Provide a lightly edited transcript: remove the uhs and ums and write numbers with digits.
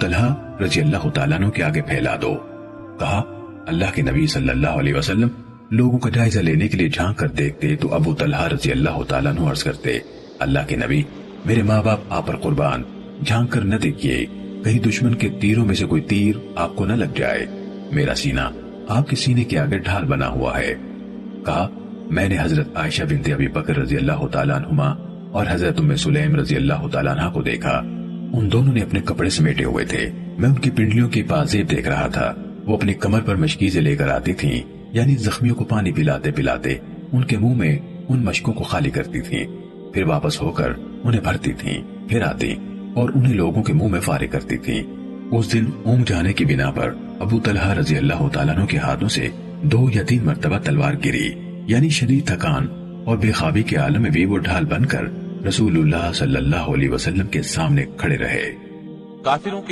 طلحہ رضی اللہ تعالیٰ عنہ کے آگے پھیلا دو۔ کہا اللہ کے نبی صلی اللہ علیہ وسلم لوگوں کا جائزہ لینے کے لیے جھانک کر دیکھتے تو ابو طلحہ رضی اللہ تعالیٰ عنہ عرض کرتے اللہ کے نبی میرے ماں باپ آپ پر قربان، جھانک کر نہ دیکھیے، کہیں دشمن کے تیروں میں سے کوئی تیر آپ کو نہ لگ جائے، میرا سینہ آپ کے سینے کے آگے ڈھال بنا ہوا ہے۔ کہا میں نے حضرت عائشہ بنت ابی بکر رضی اللہ تعالیٰ عنہما اور حضرت ام سلیم رضی اللہ تعالیٰ عنہ کو دیکھا، ان دونوں نے اپنے کپڑے سمیٹے ہوئے تھے، میں ان کی پنڈلیوں کی پازیب دیکھ رہا تھا، وہ اپنی کمر پر مشکیزیں لے کر آتی تھیں، یعنی زخمیوں کو پانی پلاتے پلاتے ان کے منہ میں ان مشکوں کو خالی کرتی تھیں، پھر واپس ہو کر انہیں بھرتی تھیں، پھر آتی اور انہیں لوگوں کے منہ میں فارغ کرتی تھیں۔ اس دن اونگ جانے کی بنا پر ابو طلحہ رضی اللہ تعالیٰ عنہ کے ہاتھوں سے 2 یا 3 مرتبہ تلوار گری، یعنی شدید تھکان اور بے خوابی کے عالم میں بھی وہ ڈھال بن کر رسول اللہ صلی اللہ علیہ وسلم کے سامنے کھڑے رہے۔ کافروں کے